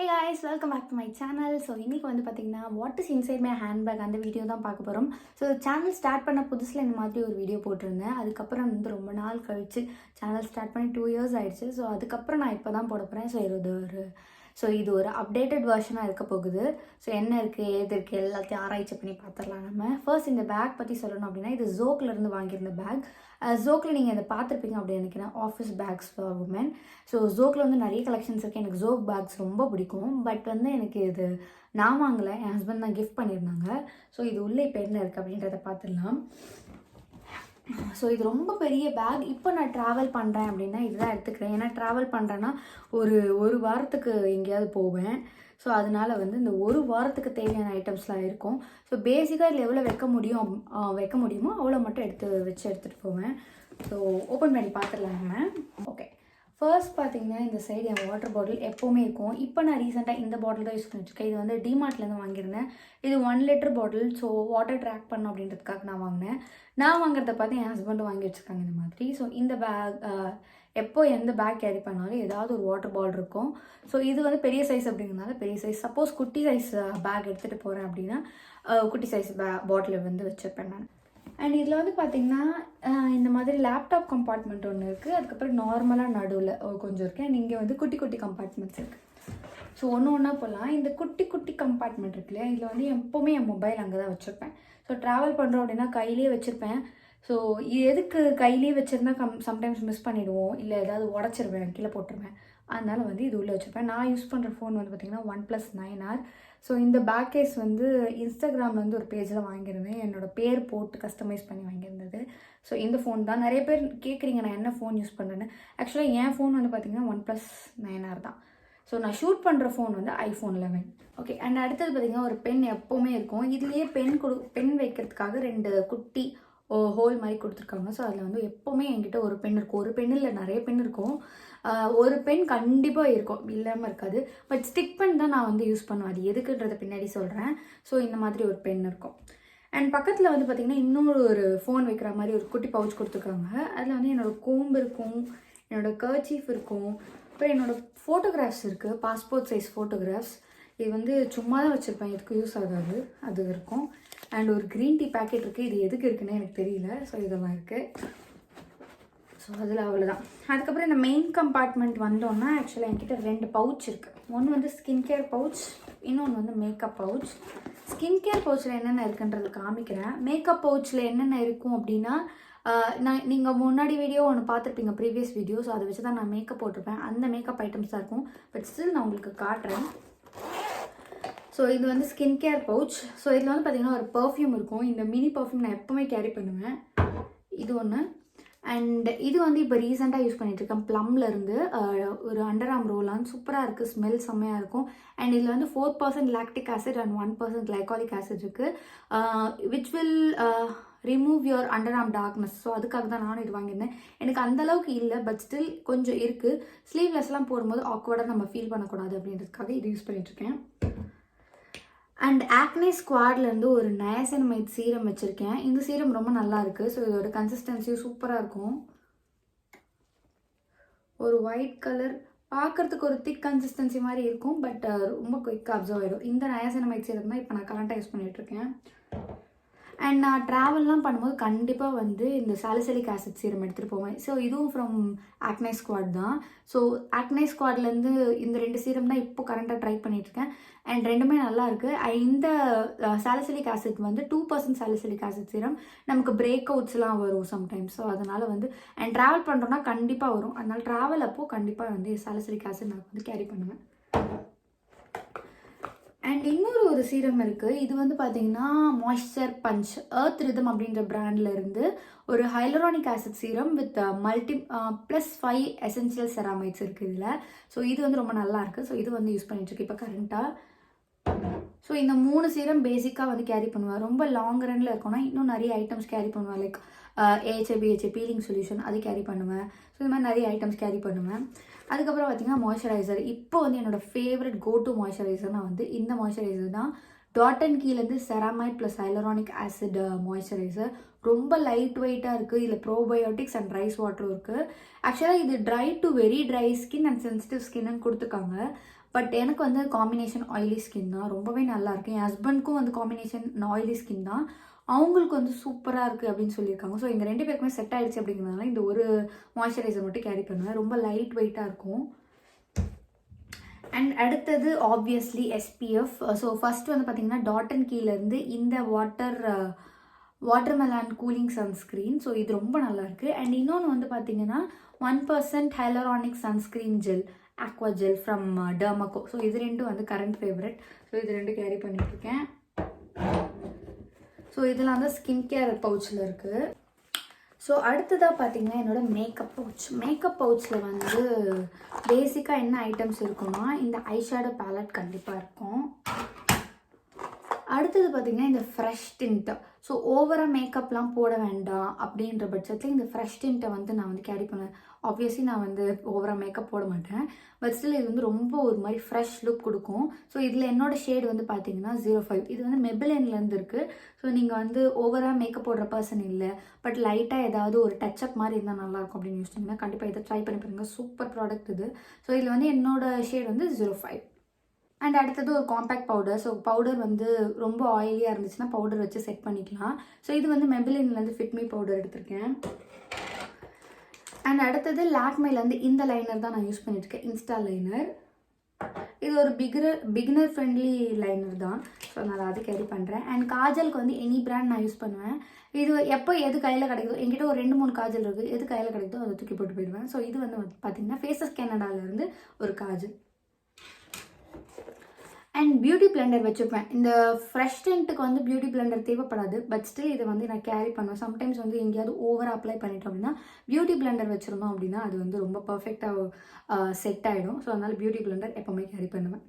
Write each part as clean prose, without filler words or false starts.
Hey guys, welcome back to my channel. So இன்னைக்கு வந்து பார்த்தீங்கன்னா what is inside my handbag அந்த video தான் பார்க்க போகிறோம். ஸோ சேனல் ஸ்டார்ட் பண்ண புதுசில் இந்த மாதிரி ஒரு வீடியோ போட்டிருந்தேன். அதுக்கப்புறம் வந்து ரொம்ப நாள் கழிச்சு சேனல் ஸ்டார்ட் பண்ணி 2 years ஆயிடுச்சு. ஸோ அதுக்கப்புறம் நான் இப்போ தான் போட போகிறேன். இது ஒரு அப்டேட்டட் வெர்ஷனாக இருக்க போகுது. ஸோ என்ன இருக்குது ஏது இருக்குது எல்லாத்தையும் ஆராய்ச்சி பண்ணி பார்த்துடலாம் நம்ம. ஃபர்ஸ்ட் இந்த பேக் பற்றி சொல்லணும் அப்படின்னா, இது ஜோக்லேருந்து வாங்கியிருந்த பேக். ஜோக்கில் நீங்கள் இதை பார்த்துருப்பீங்க அப்படின்னு நினைக்கிறேன், office bags for women. So ஜோக்கில் வந்து நிறைய கலெக்ஷன்ஸ் இருக்குது. எனக்கு ஜோக் பேக்ஸ் ரொம்ப பிடிக்கும். பட் வந்து எனக்கு இது நான் வாங்கலை, என் ஹஸ்பண்ட் தான் கிஃப்ட் பண்ணியிருந்தாங்க. ஸோ இது உள்ளே இப்போ என்ன இருக்குது அப்படின்றத பார்த்துடலாம். ஸோ இது ரொம்ப பெரிய பேக். இப்போ நான் ட்ராவல் பண்ணுறேன் அப்படின்னா இதுதான் எடுத்துக்கிறேன். ஏன்னா ட்ராவல் பண்ணுறேன்னா ஒரு வாரத்துக்கு எங்கேயாவது போவேன். ஸோ அதனால் வந்து இந்த ஒரு வாரத்துக்கு தேவையான ஐட்டம்ஸ்லாம் இருக்கும். ஸோ பேசிக்காக இதில் எவ்வளோ வைக்க முடியுமோ அவ்வளோ மட்டும் எடுத்துகிட்டு போவேன். ஸோ ஓப்பன் பண்ணி பார்த்துடலாம் நம்ம. ஓகே, ஃபர்ஸ்ட் பார்த்தீங்கன்னா இந்த சைடு என் வாட்டர் பாட்டில் எப்போவுமே இருக்கும். இப்போ நான் ரீசெண்டாக இந்த பாட்டில் தான் யூஸ் பண்ணிட்டுருக்கேன். இது வந்து டிமார்ட்லேருந்து வாங்கியிருந்தேன். இது 1 liter பாட்டில். ஸோ வாட்டர் ட்ராக் பண்ணணும் அப்படின்றதுக்காக நான் வாங்கினேன். நான் வாங்குறத பார்த்து என் ஹஸ்பண்டும் வாங்கி வச்சுருக்காங்க இந்த மாதிரி. ஸோ இந்த பேக் எப்போ எந்த பேக் கேரி பண்ணாலும் ஏதாவது ஒரு வாட்டர் பாட்டில் இருக்கும். ஸோ இது வந்து பெரிய சைஸ் அப்படிங்கிறதுனால பெரிய சைஸ். சப்போஸ் குட்டி சைஸ் பேக் எடுத்துகிட்டு போகிறேன் அப்படின்னா குட்டி சைஸ் பாட்டில் வந்து வச்சுருப்பேன் நான். அண்ட் இதில் வந்து பார்த்திங்கன்னா இந்த மாதிரி லேப்டாப் கம்பார்ட்மெண்ட் ஒன்று இருக்குது. அதுக்கப்புறம் நார்மலாக நடுவில் கொஞ்சம் இருக்குது. அண்ட் இங்கே வந்து குட்டி குட்டி கம்பார்ட்மெண்ட்ஸ் இருக்குது. ஸோ ஒன்று ஒன்றா போகலாம். இந்த குட்டி குட்டி கம்பார்ட்மெண்ட் இருக்கு இல்லையா, இதில் வந்து எப்போவுமே என் மொபைல் அங்கே தான் வச்சுருப்பேன். ஸோ ட்ராவல் பண்ணுறோம் அப்படின்னா கையிலே வச்சுருப்பேன். ஸோ இது எதுக்கு கையிலே வச்சுருந்தா சம்டைம்ஸ் மிஸ் பண்ணிவிடுவோம், இல்லை ஏதாவது உடச்சிருவேன், கீழே போட்டுருவேன். அதனால் வந்து இது உள்ளே வச்சுருப்பேன். நான் யூஸ் பண்ணுற ஃபோன் வந்து பார்த்திங்கன்னா OnePlus 9R. ஸோ இந்த பேக் கேஸ் வந்து இன்ஸ்டாகிராமில் வந்து ஒரு பேஜில் வாங்கியிருந்தேன். என்னோடய பேர் போட்டு கஸ்டமைஸ் பண்ணி வாங்கியிருந்தது. ஸோ இந்த ஃபோன் தான். நிறைய பேர் கேட்குறீங்க நான் என்ன ஃபோன் யூஸ் பண்ணுறேன்னு. ஆக்சுவலாக என் ஃபோன் வந்து பார்த்திங்கன்னா OnePlus 9R தான். ஸோ நான் ஷூட் பண்ணுற ஃபோன் வந்து iPhone 11. ஓகே, அண்ட் அடுத்தது பார்த்திங்கன்னா ஒரு பென் எப்போவுமே இருக்கும். இதுலேயே பென் வைக்கிறதுக்காக 2 குட்டி ஹோல் மாதிரி கொடுத்துருக்காங்க. ஸோ அதில் வந்து எப்போவுமே என்கிட்ட ஒரு பென் இருக்கும். ஒரு பென் இல்லை, நிறைய பென் இருக்கும். ஒரு பென் கண்டிப்பாக இருக்கும், இல்லாமல் இருக்காது. பட் ஸ்டிக் பென் தான் நான் வந்து யூஸ் பண்ணுவேன். அது எதுக்குன்றதை பின்னாடி சொல்கிறேன். ஸோ இந்த மாதிரி ஒரு பென் இருக்கும். அண்ட் பக்கத்தில் வந்து பார்த்திங்கன்னா இன்னொரு ஒரு ஃபோன் வைக்கிற மாதிரி ஒரு குட்டி பவுச் கொடுத்துருக்காங்க. அதில் வந்து என்னோடய கோம்பு இருக்கும், என்னோடய கர்ச்சீஃப் இருக்கும், அப்புறம் என்னோடய ஃபோட்டோகிராஃப்ஸ் இருக்குது, பாஸ்போர்ட் சைஸ் ஃபோட்டோகிராஃப்ஸ். இது வந்து சும்மா தான் வச்சுருப்பேன், இதுக்கு யூஸ் ஆகாது, அது இருக்கும். அண்ட் ஒரு க்ரீன் டீ பேக்கெட் இருக்குது. இது எதுக்கு இருக்குன்னு எனக்கு தெரியல. ஸோ இதெல்லாம் இருக்குது. ஸோ அதில் அவ்வளோதான். அதுக்கப்புறம் இந்த மெயின் கம்பார்ட்மெண்ட் வந்தோன்னா ஆக்சுவலாக என்கிட்ட 2 பவுச் இருக்குது. ஒன்று வந்து ஸ்கின் கேர் பவுச், இன்னொன்று வந்து மேக்கப் பவுச். ஸ்கின் கேர் பவுச்சில் என்னென்ன இருக்குன்றது காமிக்கிறேன். மேக்கப் பவுச்சில் என்னென்ன இருக்கும் அப்படின்னா, நீங்கள் முன்னாடி வீடியோ ஒன்று பார்த்துருப்பீங்க, ப்ரீவியஸ் வீடியோ. ஸோ அதை வச்சு தான் நான் மேக்கப் போட்டிருப்பேன். அந்த மேக்கப் ஐட்டம்ஸ் தான் இருக்கும். பட் ஸ்டில் நான் உங்களுக்கு காட்டுறேன். ஸோ இது வந்து ஸ்கின் கேர் பவுச். ஸோ இதில் வந்து பார்த்திங்கன்னா ஒரு பர்ஃப்யூம் இருக்கும். இந்த மினி பர்ஃப்யூம் நான் எப்போவுமே கேரி பண்ணுவேன். இது ஒன்று. அண்ட் இது வந்து இப்போ ரீசெண்டாக யூஸ் பண்ணிகிட்ருக்கேன். ப்ளம்லேருந்து ஒரு அண்டர்ஆர்ம் ரோலான் சூப்பராக இருக்குது. ஸ்மெல் செம்மையாக இருக்கும். அண்ட் இதில் வந்து 4% lactic acid and 1% glycolic acid இருக்குது. Which will remove your underarm darkness. So அதுக்காக தான் நானும் இது வாங்கியிருந்தேன். எனக்கு அந்தளவுக்கு இல்லை, பட் ஸ்டில் கொஞ்சம் இருக்குது. ஸ்லீவ்லெஸ்லாம் போடும்போது ஆக்வர்டாக நம்ம ஃபீல் பண்ணக்கூடாது அப்படின்றதுக்காக இது யூஸ் பண்ணிகிட்ருக்கேன். அண்ட் ஆக்னே ஸ்குவாட்லேருந்து ஒரு நயாசினமைட் சீரம் வச்சுருக்கேன். இந்த சீரம் ரொம்ப நல்லா இருக்குது. ஸோ இதோட கன்சிஸ்டன்சியும் சூப்பராக இருக்கும். ஒரு ஒயிட் கலர், பார்க்குறதுக்கு ஒரு திக் கன்சிஸ்டன்சி மாதிரி இருக்கும். பட் ரொம்ப குயிக்காக அப்சர்வ் ஆகிடும். இந்த நயாசினமைட் சீரம் தான் இப்போ நான் கரண்ட்டாக யூஸ் பண்ணிகிட்ருக்கேன். அண்ட் நான் ட்ராவல்லாம் பண்ணும்போது கண்டிப்பாக வந்து இந்த சாலிசிலிக் ஆசிட் சீரம் எடுத்துகிட்டு போவேன். ஸோ இதுவும் ஃப்ரம் ஆக்னே ஸ்குவாட் தான். ஸோ ஆக்னே ஸ்குவாட்லேருந்து இந்த 2 சீரம் தான் இப்போ கரண்ட்டாக ட்ரை பண்ணிகிட்ருக்கேன். அண்ட் ரெண்டுமே நல்லா இருக்குது. இந்த சாலிசிலிக் ஆசிட் வந்து 2% சாலிசிலிக் ஆசிட் சீரம். நமக்கு பிரேக் அவுட்ஸ்லாம் வரும் சம்டைம்ஸ். ஸோ அதனால் வந்து அண்ட் ட்ராவல் பண்ணுறோன்னா கண்டிப்பாக வரும். அதனால் ட்ராவல் அப்போது கண்டிப்பாக வந்து சாலிசிலிக் ஆசிட் நான் வந்து கேரி பண்ணுவேன். அண்ட் இன்னொரு ஒரு சீரம் இருக்குது. இது வந்து பார்த்திங்கன்னா மாய்ஸ்சர் பஞ்ச் எர்த் ரிதம் அப்படின்ற பிராண்ட்லேருந்து ஒரு hyaluronic acid serum with +5 essential ceramides இருக்குது இதில். ஸோ இது வந்து ரொம்ப நல்லா இருக்குது. ஸோ இது வந்து யூஸ் பண்ணிட்டுருக்கு இப்போ கரண்ட்டாக. ஸோ இந்த 3 சீரம் பேசிக்காக வந்து கேரி பண்ணுவேன். ரொம்ப லாங் ரனில் இருக்கோன்னா இன்னும் நிறைய ஐட்டம்ஸ் கேரி பண்ணுவேன். Like AHA BHA feeling solution அது கேரி பண்ணுவேன். ஸோ இந்த மாதிரி நிறைய ஐட்டம்ஸ் கேரி பண்ணுவேன். அதுக்கப்புறம் பார்த்திங்கன்னா மாய்ஸ்சரைசர். இப்போ வந்து என்னோடய ஃபேவரட் கோ-டு மாய்ஸ்சரைசர்னால் வந்து இந்த மாய்ஸ்சரைசர் தான். டாட் அண்ட் கீலேருந்து ceramide plus hyaluronic acid moisturiser. ரொம்ப லைட் வெயிட்டாக இருக்குது. இதில் ப்ரோபயோட்டிக்ஸ் அண்ட் ரைஸ் வாட்டரும் இருக்குது. ஆக்சுவலாக இது try to very dry skin and sensitive skin கொடுத்துருக்காங்க. பட் எனக்கு வந்து காம்பினேஷன் ஆயிலி ஸ்கின் தான், ரொம்பவே நல்லாயிருக்கு. என் ஹஸ்பண்ட்க்கும் வந்து காம்பினேஷன் ஆயிலி ஸ்கின் தான், அவங்களுக்கு வந்து சூப்பராக இருக்குது அப்படின்னு சொல்லியிருக்காங்க. ஸோ எங்கள் 2 பேருக்குமே செட் ஆகிடுச்சு அப்படிங்கிறதுனால இந்த ஒரு மாய்ஸ்சரைசர் மட்டும் கேரி பண்ணுவேன். ரொம்ப லைட் வெயிட்டாக இருக்கும். அண்ட் அடுத்தது ஆப்வியஸ்லி SPF. ஸோ ஃபஸ்ட் வந்து பார்த்திங்கன்னா டாட் அண்ட் கீலேருந்து இந்த வாட்டர்மெலான் கூலிங் சன்ஸ்க்ரீன். ஸோ இது ரொம்ப நல்லாயிருக்கு. அண்ட் இன்னொன்று வந்து பார்த்திங்கன்னா 1% hyaluronic sunscreen gel aqua gel from Dermaco. So இது ரெண்டும் வந்து கரண்ட் ஃபேவரட். ஸோ இது ரெண்டும் கேரி பண்ணிகிட்ருக்கேன். ஸோ இதெல்லாம் வந்து ஸ்கின் கேர் பவுச்சில் இருக்குது. ஸோ அடுத்ததாக பார்த்தீங்கன்னா என்னோடய மேக்கப் பவுச்சில் வந்து பேசிக்காக என்ன ஐட்டம்ஸ் இருக்குன்னா இந்த ஐஷேடோ பேலட் கண்டிப்பாக இருக்கும். அடுத்தது பார்த்திங்கன்னா இந்த ஃப்ரெஷ் டிண்ட். ஸோ ஓவராக மேக்கப்லாம் போட வேண்டாம் அப்படின்ற பட்சத்தில் இந்த ஃப்ரெஷ் டிண்ட்டை வந்து நான் வந்து கேரி பண்ணுவேன். ஆப்வியஸ்லி நான் வந்து ஓவராக மேக்கப் போட மாட்டேன், பட் ஸ்டில் இது வந்து ரொம்ப ஒரு மாதிரி ஃப்ரெஷ் லுக் கொடுக்கும். ஸோ இதில் என்னோடய ஷேடு வந்து பார்த்தீங்கன்னா 05. இது வந்து மெபிலின்லேருந்து இருக்குது. ஸோ நீங்கள் வந்து ஓவராக மேக்கப் போடுற பர்சன் இல்லை, பட் லைட்டாக ஏதாவது ஒரு டச்சப் மாதிரி இருந்தால் நல்லாயிருக்கும் அப்படின்னு யோசிச்சிங்கன்னா கண்டிப்பாக இதை ட்ரை பண்ணி பாருங்கள். சூப்பர் ப்ராடக்ட் இது. ஸோ இதில் வந்து என்னோடய ஷேடு வந்து 05. அண்ட் அடுத்தது ஒரு காம்பேக்ட் பவுடர். ஸோ பவுடர் வந்து ரொம்ப ஆயிலியாக இருந்துச்சுன்னா பவுடர் வச்சு செட் பண்ணிக்கலாம். ஸோ இது வந்து மெபிலின்லேருந்து ஃபிட்மி பவுடர் எடுத்திருக்கேன். அண்ட் அடுத்தது லாக்மேலேருந்து இந்த லைனர் தான் நான் யூஸ் பண்ணியிருக்கேன், இன்ஸ்டா லைனர். இது ஒரு பிகினர் ஃப்ரெண்ட்லி லைனர் தான். ஸோ நான் அது கேரி பண்ணுறேன். அண்ட் காஜலுக்கு வந்து எனி பிராண்ட் நான் யூஸ் பண்ணுவேன். இது எப்போ எது கையில் கிடைக்குதோ, என்கிட்ட ஒரு 2-3 காஜல் இருக்குது, எது கையில் கிடைக்குதோ அதை தூக்கி போட்டு போயிடுவேன். ஸோ இது வந்து பார்த்திங்கன்னா ஃபேஸஸ் கேனடாலேருந்து ஒரு காஜல். அண்ட் பியூட்டி பிளெண்டர் வச்சுருப்பேன். இந்த ஃப்ரெஷ் டென்ட்டுக்கு வந்து பியூட்டி பிளெண்டர் தேவைப்படாது, பட் ஸ்டில் இதை வந்து நான் கேரி பண்ணுவேன். சம்டைம்ஸ் வந்து எங்கேயாவது ஓவராக அப்ளை பண்ணிட்டோம் அப்படின்னா பியூட்டி பிளெண்டர் வச்சுருந்தோம் அப்படின்னா அது வந்து ரொம்ப பர்ஃபெக்டாக செட் ஆகிடும். ஸோ அதனால் பியூட்டி பிளெண்டர் எப்போவுமே கேரி பண்ணுவேன்.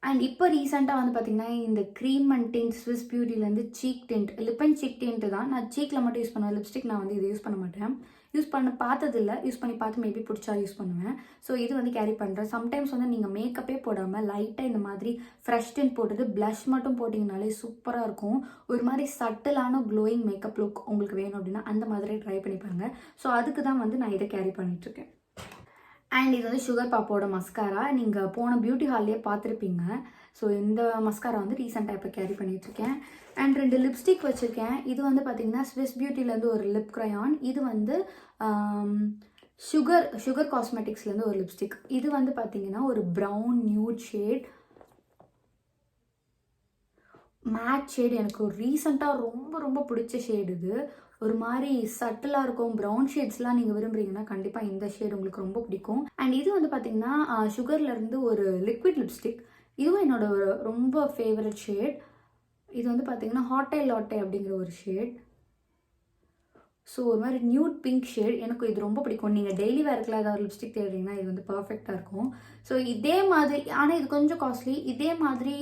அண்ட் இப்போ ரீசெண்டாக வந்து பார்த்திங்கன்னா இந்த க்ரீம் அண்ட் டிண்ட் ஸ்விஸ் பியூட்டிலேருந்து cheek tint, lip and cheek tint தான். நான் சீக்கில் மட்டும் யூஸ் பண்ணுவேன், லிப்ஸ்டிக் நான் வந்து இதை யூஸ் பண்ண மாட்டேன். யூஸ் பண்ண பார்த்ததில்லை, யூஸ் பண்ணி பார்த்து மேபி பிடிச்சா யூஸ் பண்ணுவேன். ஸோ இது வந்து கேரி பண்ணுறேன். சம்டைம்ஸ் வந்து நீங்கள் மேக்கப்பே போடாமல் லைட்டாக இந்த மாதிரி ஃப்ரெஷ் டிண்ட் போட்டுட்டு ப்ளஷ் மட்டும் போட்டிங்கனாலே சூப்பராக இருக்கும். ஒரு மாதிரி சட்டிலான க்ளோயிங் மேக்கப் லுக் உங்களுக்கு வேணும் அப்படின்னா அந்த மாதிரி ட்ரை பண்ணி பாருங்கள். ஸோ அதுக்கு தான் வந்து நான் இதை கேரி பண்ணிகிட்ருக்கேன். அண்ட் இது வந்து சுகர் பாப்போட மஸ்காரா. நீங்கள் போன பியூட்டி ஹால்லேயே பார்த்துருப்பீங்க. ஸோ இந்த மஸ்காரா வந்து ரீசெண்டாக இப்போ கேரி பண்ணிகிட்ருக்கேன். அண்ட் 2 லிப்ஸ்டிக் வச்சுருக்கேன். இது வந்து பார்த்திங்கன்னா ஸ்விஸ் பியூட்டிலேருந்து ஒரு லிப் க்ரையான். இது வந்து சுகர் காஸ்மெட்டிக்ஸ்லேருந்து ஒரு லிப்ஸ்டிக். இது வந்து பார்த்திங்கன்னா ஒரு brown nude shade, matte shade. எனக்கு ஒரு ரீசெண்டாக ரொம்ப ரொம்ப பிடிச்ச ஷேடு இது. ஒரு மாதிரி சட்டிலாக இருக்கும். ப்ரௌன் ஷேட்ஸ்லாம் நீங்கள் விரும்புகிறீங்கன்னா கண்டிப்பாக இந்த ஷேட் உங்களுக்கு ரொம்ப பிடிக்கும். அண்ட் இது வந்து பார்த்திங்கன்னா சுகர்லேருந்து ஒரு லிக்விட் லிப்ஸ்டிக். இதுவும் என்னோட ஒரு ரொம்ப ஃபேவரட் ஷேட். இது வந்து பார்த்திங்கன்னா ஹாட்டே லாட்டே அப்படிங்கிற ஒரு ஷேட். ஸோ ஒரு மாதிரி நியூட் பிங்க் ஷேட். எனக்கு இது ரொம்ப பிடிக்கும். நீங்கள் டெய்லி வேர்க்கில் ஏதாவது லிப்ஸ்டிக் தேடுறீங்கன்னா இது வந்து பர்ஃபெக்டாக இருக்கும். ஸோ இதே மாதிரி, ஆனால் இது கொஞ்சம் காஸ்ட்லி. இதே மாதிரி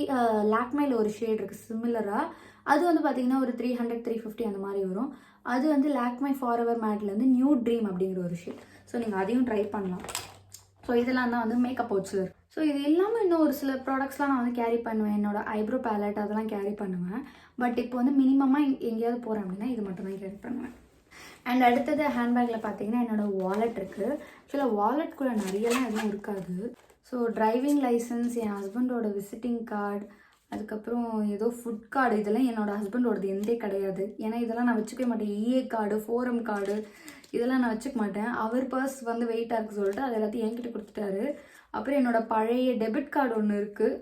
லாக்மேல ஒரு ஷேட் இருக்குது சிமிலராக. அது வந்து பார்த்திங்கன்னா ஒரு 300-350 அந்த மாதிரி வரும். அது வந்து லாக்மே ஃபாரெவர் மேட்லேருந்து நியூ ட்ரீம் அப்படிங்கிற ஒரு ஷேட். ஸோ நீங்கள் அதையும் ட்ரை பண்ணலாம். ஸோ இதெல்லாம் தான் வந்து மேக்கப் பவுச்சில் இருக்குது. ஸோ இது இல்லாமல் இன்னும் ஒரு சில ப்ராடக்ட்ஸ்லாம் நான் வந்து கேரி பண்ணுவேன். என்னோடய ஐப்ரோ பேலட் அதெல்லாம் கேரி பண்ணுவேன். பட் இப்போ வந்து மினிமமாக எங்கேயாவது போகிறேன் அப்படின்னா இது மட்டும் தான் கேரி பண்ணுவேன். அண்ட் அடுத்தது ஹேண்ட்பேக்கில் பார்த்தீங்கன்னா என்னோடய வாலெட் இருக்குது. ஆக்சுவலாக வாலெட் கூட நிறையலாம் எதுவும் இருக்காது. ஸோ டிரைவிங் லைசன்ஸ், என் ஹஸ்பண்டோட விசிட்டிங் கார்டு, அதுக்கப்புறம் ஏதோ ஃபுட் கார்டு, இதெல்லாம் என்னோடய ஹஸ்பண்டோடது எந்தே கிடையாது. ஏன்னா இதெல்லாம் நான் வச்சுக்கவே மாட்டேன். EA கார்டு, ஃபோரம் கார்டு இதெல்லாம் நான் வச்சுக்க மாட்டேன். அவர் பர்ஸ் வந்து வெயிட்டாக இருக்குது சொல்லிட்டு அது எல்லாத்தையும் என்கிட்ட கொடுத்துட்டாரு. அப்புறம் என்னோடய பழைய டெபிட் கார்டு ஒன்று இருக்குது.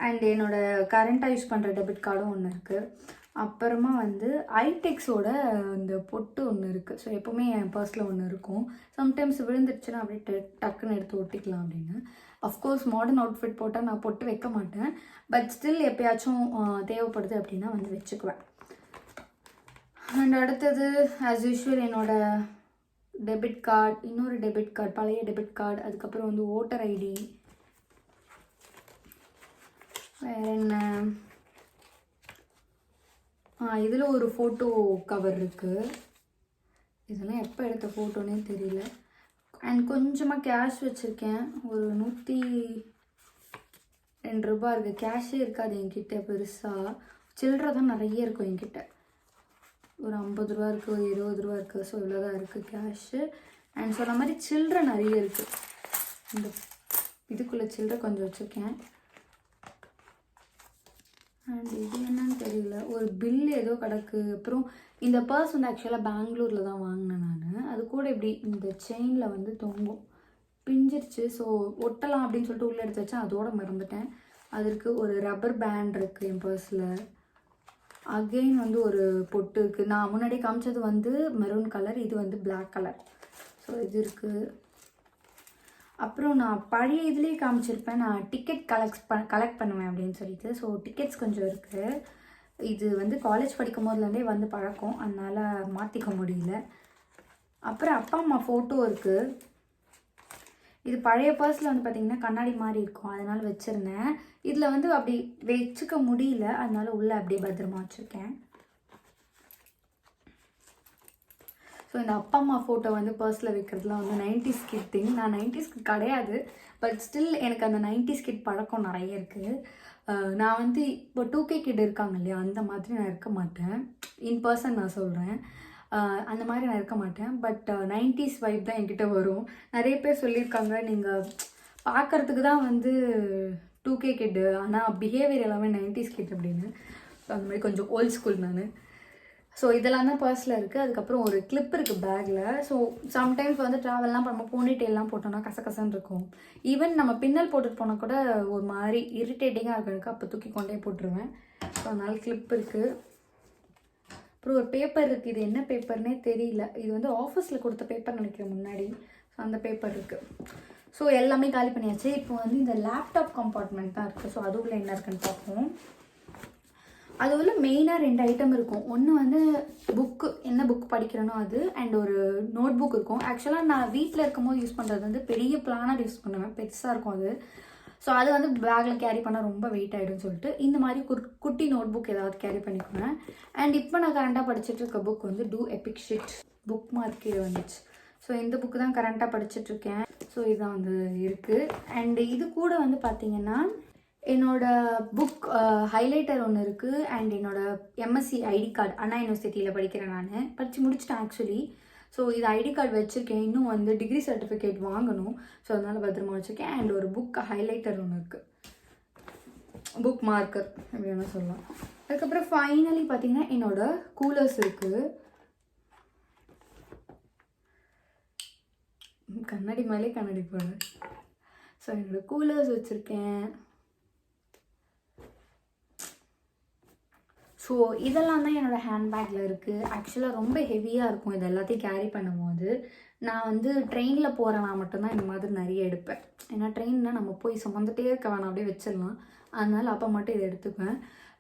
அண்ட் என்னோடய கரண்ட்டாக யூஸ் பண்ணுற டெபிட் கார்டும் ஒன்று இருக்குது. அப்புறமா வந்து ஐடெக்ஸோட இந்த பொட்டு ஒன்று இருக்குது. ஸோ எப்போவுமே என் பர்ஸில் ஒன்று இருக்கும். சம்டைம்ஸ் விழுந்துருச்சுன்னா அப்படியே டக்குன்னு எடுத்து ஒட்டிக்கலாம் அப்படின்னு. அஃப்கோர்ஸ் மாடர்ன் அவுட்ஃபிட் போட்டால் நான் பொட்டு வைக்க மாட்டேன், பட் ஸ்டில் எப்போயாச்சும் தேவைப்படுது அப்படின்னா வந்து வச்சுக்குவேன். அண்ட் அடுத்தது ஆஸ் யூஷுவல் என்னோடய டெபிட் கார்டு, இன்னொரு டெபிட் கார்டு, பழைய டெபிட் கார்டு, அதுக்கப்புறம் வந்து ஓட்டர் ஐடி, வேறு என்ன, இதில் ஒரு ஃபோட்டோ கவர் இருக்குது. இதெல்லாம் எப்போ எடுத்த ஃபோட்டோன்னே தெரியல. அண்ட் கொஞ்சமாக கேஷ் வச்சுருக்கேன். ஒரு 102 ரூபா இருக்குது. கேஷே இருக்காது என்கிட்ட பெருசாக. சில்லறை தான் நிறைய இருக்கும் என்கிட்ட. ஒரு 50 ரூபா இருக்குது, ஒரு 20 ரூபா இருக்குது. ஸோ இவ்வளோ தான் இருக்குது கேஷு. அண்ட் சொன்ன மாதிரி சில்லறை நிறைய இருக்குது. இந்த இதுக்குள்ளே சில்லறை கொஞ்சம் வச்சுருக்கேன். அண்ட் இது என்னன்னு தெரியல, ஒரு பில் ஏதோ கிடக்கு. அப்புறம் இந்த பர்ஸ் வந்து ஆக்சுவலாக பெங்களூரில் தான் வாங்கினேன் நான். அது கூட இப்படி இந்த செயினில் வந்து தொங்கும், பிஞ்சிருச்சு. ஸோ ஒட்டலாம் அப்படின்னு சொல்லிட்டு உள்ளே எடுத்து வச்சேன், அதோடு மறந்துட்டேன். அதற்கு ஒரு ரப்பர் பேண்ட் இருக்குது என் பர்ஸில். அகெயின் வந்து ஒரு பொட்டு இருக்குது. நான் முன்னாடி காமிச்சது வந்து மெரூன் கலர், இது வந்து பிளாக் கலர். ஸோ இது இருக்குது. அப்புறம் நான் பழைய இதுலேயே காமிச்சிருப்பேன், நான் டிக்கெட் கலெக்ட் பண்ணுவேன் அப்படின்னு சொல்லிட்டு. ஸோ டிக்கெட்ஸ் கொஞ்சம் இருக்குது. இது வந்து காலேஜ் படிக்கும் போதுலேருந்தே வந்து பழக்கம், அதனால் மாற்றிக்க முடியல. அப்புறம் அப்பா அம்மா ஃபோட்டோ இருக்குது. இது பழைய பர்ஸில் வந்து பார்த்திங்கன்னா கண்ணாடி மாதிரி இருக்கும், அதனால் வச்சுருந்தேன். இதில் வந்து அப்படி வச்சுக்க முடியல, அதனால உள்ளே அப்படியே பத்திரமா வச்சுருக்கேன். ஸோ இந்த அப்பா அம்மா ஃபோட்டோ வந்து பர்ஸில் வைக்கிறதுலாம் வந்து 90s கிட் திங். நான் 90s கிட் கிடையாது, பட் ஸ்டில் எனக்கு அந்த 90s கிட் பழக்கம் நிறைய இருக்குது. நான் வந்து இப்போ 2K கிட் இருக்காங்க இல்லையா, அந்த மாதிரி நான் இருக்க மாட்டேன். இன் பர்சன் நான் சொல்கிறேன், அந்த மாதிரி நான் இருக்க மாட்டேன். பட் 90s வைப் தான் என்கிட்ட வரும். நிறைய பேர் சொல்லியிருக்காங்க, நீங்கள் பார்க்குறதுக்கு தான் வந்து 2K கிட்டு, ஆனால் பிஹேவியர் எல்லாமே 90s கிட் அப்படின்னு. ஸோ அந்த மாதிரி கொஞ்சம் ஓல்ட் ஸ்கூல் நான். ஸோ இதெல்லாம் தான் பர்ஸில் இருக்குது. அதுக்கப்புறம் ஒரு கிளிப் இருக்குது பேக்கில். ஸோ சம்டைம்ஸ் வந்து ட்ராவல்லாம் நம்ம போனிட்டெயிலாம் போட்டோம்னா கசகசன்னு இருக்கும். ஈவன் நம்ம பின்னல் போட்டுட்டு போனால் கூட ஒரு மாதிரி இரிட்டேட்டிங்காக இருக்கிறதுக்கு அப்போ தூக்கி கொண்டே போட்டுருவேன். ஸோ அதனால் கிளிப் இருக்குது. அப்புறம் ஒரு பேப்பர் இருக்குது, இது என்ன பேப்பர்னே தெரியல. இது வந்து ஆஃபீஸில் கொடுத்த பேப்பர் நினைக்கிறேன் முன்னாடி. ஸோ அந்த பேப்பர் இருக்குது. ஸோ எல்லாமே காலி பண்ணியாச்சு. இப்போ வந்து இந்த லேப்டாப் கம்பார்ட்மெண்ட் தான் இருக்குது. ஸோ அதுக்குள்ளே என்ன இருக்குன்னு பார்ப்போம். அது உள்ள மெயினாக 2 ஐட்டம் இருக்கும். ஒன்று வந்து புக்கு, என்ன புக் படிக்கிறேனோ அது, அண்ட் ஒரு நோட் புக் இருக்கும். ஆக்சுவலாக நான் வீட்டில் இருக்கும் போது யூஸ் பண்ணுறது வந்து பெரிய பிளானர் யூஸ் பண்ணுவேன், பெருசாக இருக்கும் அது. ஸோ அது வந்து பேக்கில் கேரி பண்ணால் ரொம்ப வெயிட் ஆகிடும்னு சொல்லிட்டு இந்த மாதிரி குட்டி நோட் புக் ஏதாவது கேரி பண்ணிக்குவேன். அண்ட் இப்போ நான் கரண்ட்டாக படிச்சுட்டு இருக்க புக் வந்து do epic shit bookmark இது வந்துச்சு. ஸோ இந்த புக்கு தான் கரண்ட்டாக படிச்சுட்ருக்கேன். ஸோ இதுதான் வந்து இருக்குது. அண்டு இது கூட வந்து பார்த்திங்கன்னா என்னோடய புக் ஹைலைட்டர் ஒன்று இருக்குது. அண்ட் என்னோடய எம்எஸ்சி ஐடி கார்டு, அண்ணா யூனிவர்சிட்டியில் படிக்கிறேன், நான் படித்து முடிச்சிட்டேன் ஆக்சுவலி. ஸோ இது ஐடி கார்டு வச்சுருக்கேன், இன்னும் வந்து டிகிரி சர்டிஃபிகேட் வாங்கணும். ஸோ அதனால் பத்திரமா வச்சுருக்கேன். அண்ட் ஒரு புக் ஹைலைட்டர் ஒன்று இருக்குது, புக் மார்க்கர் அப்படி வேணால் சொல்லலாம். அதுக்கப்புறம் ஃபைனலி பார்த்திங்கன்னா என்னோடய கூலர்ஸ் இருக்குது. கண்ணாடி மேலே கண்ணாடி போடுறேன். ஸோ என்னோடய கூலர்ஸ் வச்சுருக்கேன். ஸோ இதெல்லாம் தான் என்னோடய ஹேண்ட்பேக்கில் இருக்குது. ஆக்சுவலாக ரொம்ப ஹெவியாக இருக்கும் இது எல்லாத்தையும் கேரி பண்ணும்போது. நான் வந்து ட்ரெயினில் போகிறேன்னா மட்டும்தான் இந்த மாதிரி நிறைய எடுப்பேன். ஏன்னா ட்ரெயினில் நம்ம போய் சுமந்துட்டே இருக்க வேணாம், அப்படியே வச்சிடலாம். அதனால் அப்போ மட்டும் இதை எடுத்துப்பேன்.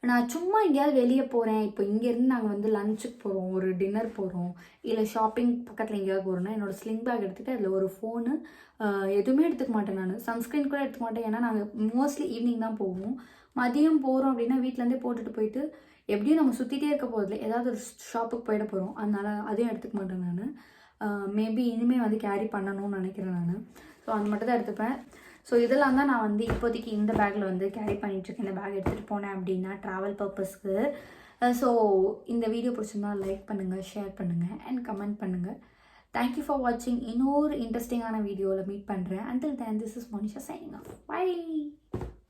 நான் சும்மா எங்கேயாவது வெளியே போகிறேன், இப்போ இங்கேருந்து நாங்கள் வந்து லஞ்சுக்கு போகிறோம், ஒரு டின்னர் போகிறோம், இல்லை ஷாப்பிங் பக்கத்தில் எங்கேயாவது போகிறோன்னா என்னோடய ஸ்லிங் பேக் எடுத்துகிட்டு அதில் ஒரு ஃபோனு, எதுவுமே எடுத்துக்க மாட்டேன். நான் சன்ஸ்க்ரீன் கூட எடுத்துக்க மாட்டேன். ஏன்னா நாங்கள் மோஸ்ட்லி ஈவினிங் தான் போவோம். மதியம் போகிறோம் அப்படின்னா வீட்டிலேருந்தே போட்டுட்டு போயிட்டு எப்படியும் நம்ம சுற்றிட்டே இருக்க போதில்லை, ஏதாவது ஒரு ஷாப்புக்கு போயிட போகிறோம். அதனால் அதையும் எடுத்துக்க மாட்டேன் நான். மேபி இனிமேல் வந்து கேரி பண்ணணும்னு நினைக்கிறேன் நான். ஸோ அது மட்டும் தான் எடுத்துப்பேன். ஸோ இதெல்லாம் தான் நான் வந்து இப்போதைக்கு இந்த பேக்கில் வந்து கேரி பண்ணிகிட்ருக்கேன். இந்த பேக் எடுத்துகிட்டு போனேன் அப்படின்னா ட்ராவல் பர்பஸ்க்கு. ஸோ இந்த வீடியோ பிடிச்சிருந்தா லைக் பண்ணுங்கள், ஷேர் பண்ணுங்கள், அண்ட் கமெண்ட் பண்ணுங்கள். தேங்க்யூ ஃபார் வாட்சிங். இன்னொரு இன்ட்ரெஸ்டிங்கான வீடியோவில் மீட் பண்ணுறேன். Until then, this is Monisha signing off. Bye.